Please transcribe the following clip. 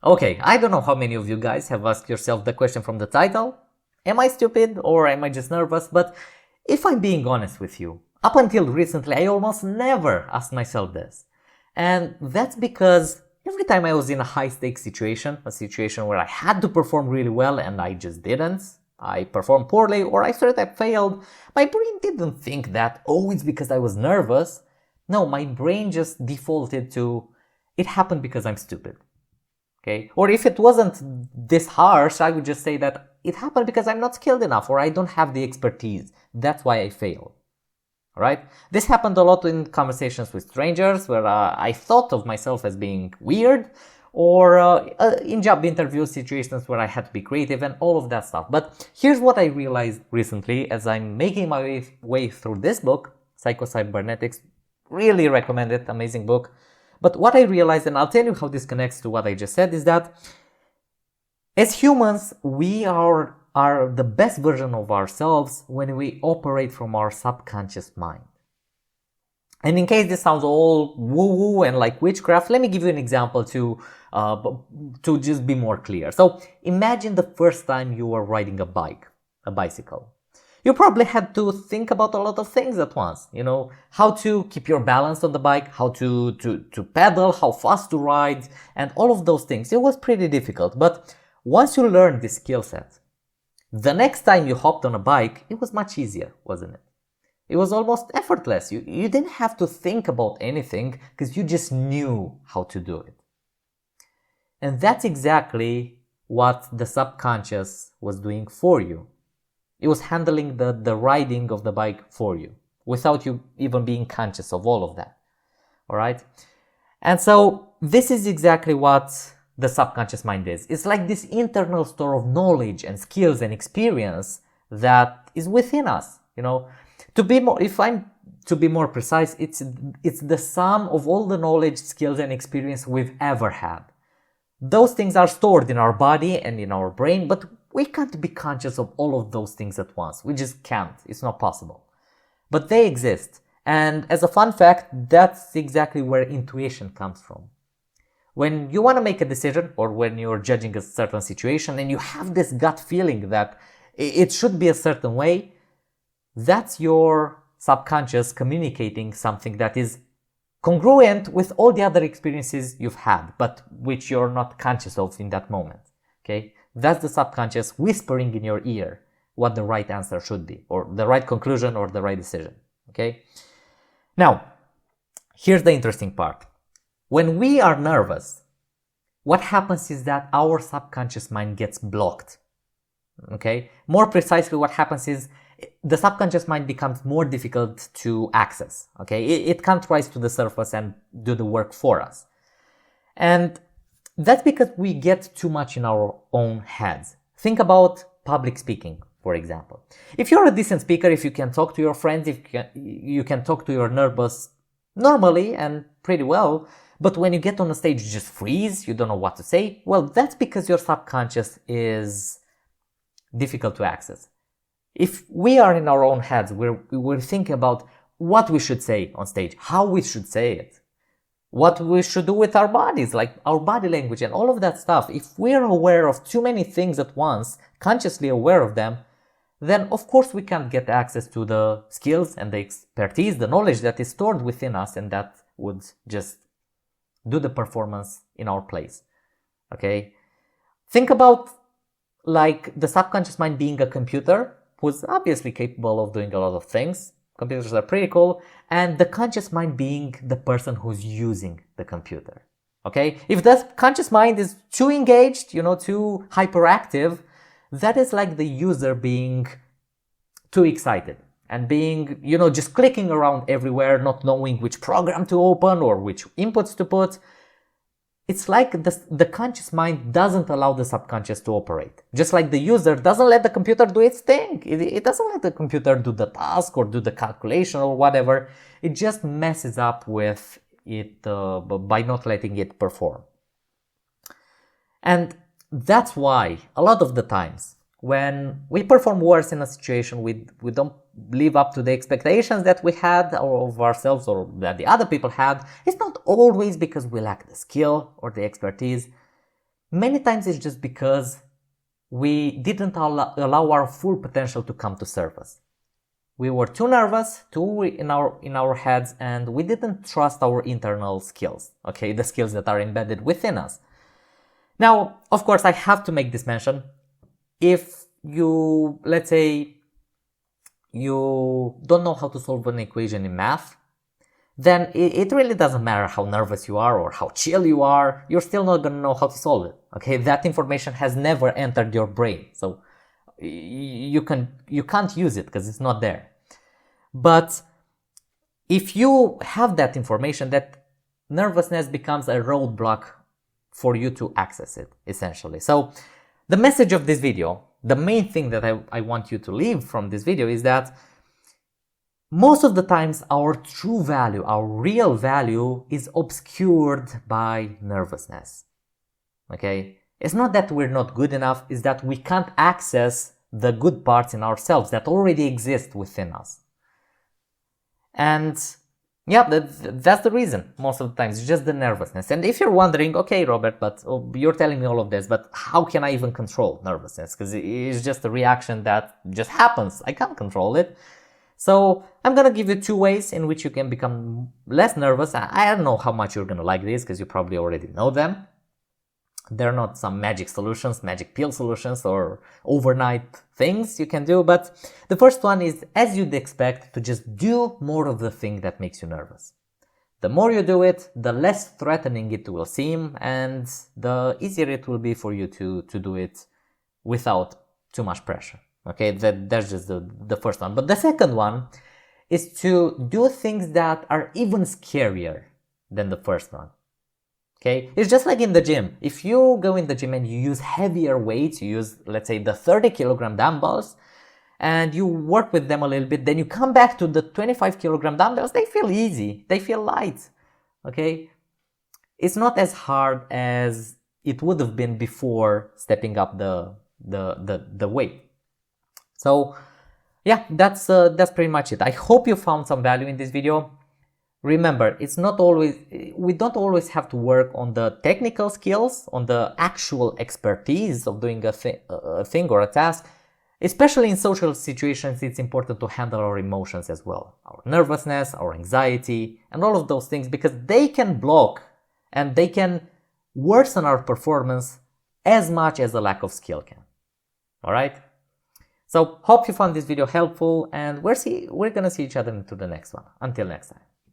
Okay, I don't know how many of you guys have asked yourself the question from the title. Am I stupid or am I just nervous? But if I'm being honest with you, up until recently, I almost never asked myself this. And that's because every time I was in a high stakes situation, a situation where I had to perform really well and I just didn't, I performed poorly or I thought I failed, my brain didn't think that, oh, it's because I was nervous. No, my brain just defaulted to, it happened because I'm stupid. Okay, or if it wasn't this harsh, I would just say that it happened because I'm not skilled enough or I don't have the expertise. That's why I failed. All right, this happened a lot in conversations with strangers where I thought of myself as being weird, or in job interview situations where I had to be creative and all of that stuff. But here's what I realized recently as I'm making my way through this book, Psycho-Cybernetics. Really recommend it, amazing book. But what I realized, and I'll tell you how this connects to what I just said, is that as humans, we are the best version of ourselves when we operate from our subconscious mind. And in case this sounds all woo-woo and like witchcraft, let me give you an example to just be more clear. So imagine the first time you were riding a bicycle. You probably had to think about a lot of things at once, how to keep your balance on the bike, how to pedal, how fast to ride, and all of those things. It was pretty difficult, but once you learned this skill set, the next time you hopped on a bike, it was much easier, wasn't it? It was almost effortless. You didn't have to think about anything because you just knew how to do it. And that's exactly what the subconscious was doing for you. It was handling the riding of the bike for you without you even being conscious of all of that. All right. And so this is exactly what the subconscious mind is. It's like this internal store of knowledge and skills and experience that is within us. To be more precise, it's the sum of all the knowledge, skills, and experience we've ever had. Those things are stored in our body and in our brain, but we can't be conscious of all of those things at once. We just can't. It's not possible. But they exist. And as a fun fact, that's exactly where intuition comes from. When you want to make a decision or when you're judging a certain situation and you have this gut feeling that it should be a certain way, that's your subconscious communicating something that is congruent with all the other experiences you've had, but which you're not conscious of in that moment. Okay? That's the subconscious whispering in your ear what the right answer should be, or the right conclusion, or the right decision. Okay? Now, here's the interesting part. When we are nervous, what happens is that our subconscious mind gets blocked. Okay? More precisely, what happens is the subconscious mind becomes more difficult to access. Okay? It can't rise to the surface and do the work for us. And that's because we get too much in our own heads. Think about public speaking, for example. If you're a decent speaker, if you can talk to your friends, if you can talk to your nervous normally and pretty well, but when you get on a stage, you just freeze, you don't know what to say, well, that's because your subconscious is difficult to access. If we are in our own heads, we're thinking about what we should say on stage, how we should say it, what we should do with our bodies, like our body language and all of that stuff. If we're aware of too many things at once, consciously aware of them, then of course we can't get access to the skills and the expertise, the knowledge that is stored within us and that would just do the performance in our place. Okay? Think about like the subconscious mind being a computer who's obviously capable of doing a lot of things. Computers are pretty cool. And the conscious mind being the person who's using the computer. Okay? If the conscious mind is too engaged, too hyperactive, that is like the user being too excited and being, just clicking around everywhere, not knowing which program to open or which inputs to put. It's like the conscious mind doesn't allow the subconscious to operate. Just like the user doesn't let the computer do its thing. It doesn't let the computer do the task or do the calculation or whatever. It just messes up with it by not letting it perform. And that's why a lot of the times when we perform worse in a situation, we don't live up to the expectations that we had of ourselves or that the other people had. It's not always because we lack the skill or the expertise. Many times it's just because we didn't allow our full potential to come to surface. We were too nervous, too in our heads, and we didn't trust our internal skills, okay, the skills that are embedded within us. Now, of course, I have to make this mention. If you, let's say, you don't know how to solve an equation in math, then it really doesn't matter how nervous you are or how chill you are, you're still not going to know how to solve it. Okay, that information has never entered your brain, so you can't use it because it's not there. But if you have that information, that nervousness becomes a roadblock for you to access it, essentially. So the message of this video, the main thing that I want you to leave from this video is that most of the times our true value, our real value, is obscured by nervousness. Okay? It's not that we're not good enough, it's that we can't access the good parts in ourselves that already exist within us. And yeah, that's the reason most of the times. It's just the nervousness. And if you're wondering, okay, Robert, but you're telling me all of this, but how can I even control nervousness? Because it's just a reaction that just happens. I can't control it. So I'm going to give you 2 ways in which you can become less nervous. I don't know how much you're going to like this because you probably already know them. They're not some magic solutions, magic pill solutions, or overnight things you can do. But the first one is, as you'd expect, to just do more of the thing that makes you nervous. The more you do it, the less threatening it will seem, and the easier it will be for you to do it without too much pressure. Okay, that's just the first one. But the second one is to do things that are even scarier than the first one. Okay, it's just like in the gym. If you go in the gym and you use heavier weights, you use, let's say, the 30-kilogram dumbbells, and you work with them a little bit, then you come back to the 25-kilogram dumbbells, they feel easy, they feel light. Okay, it's not as hard as it would have been before stepping up the weight. So yeah, that's pretty much it. I hope you found some value in this video. Remember, we don't always have to work on the technical skills, on the actual expertise of doing a thing or a task. Especially in social situations, it's important to handle our emotions as well. Our nervousness, our anxiety, and all of those things, because they can block and they can worsen our performance as much as a lack of skill can. All right? So hope you found this video helpful, and we're gonna see each other into the next one. Until next time.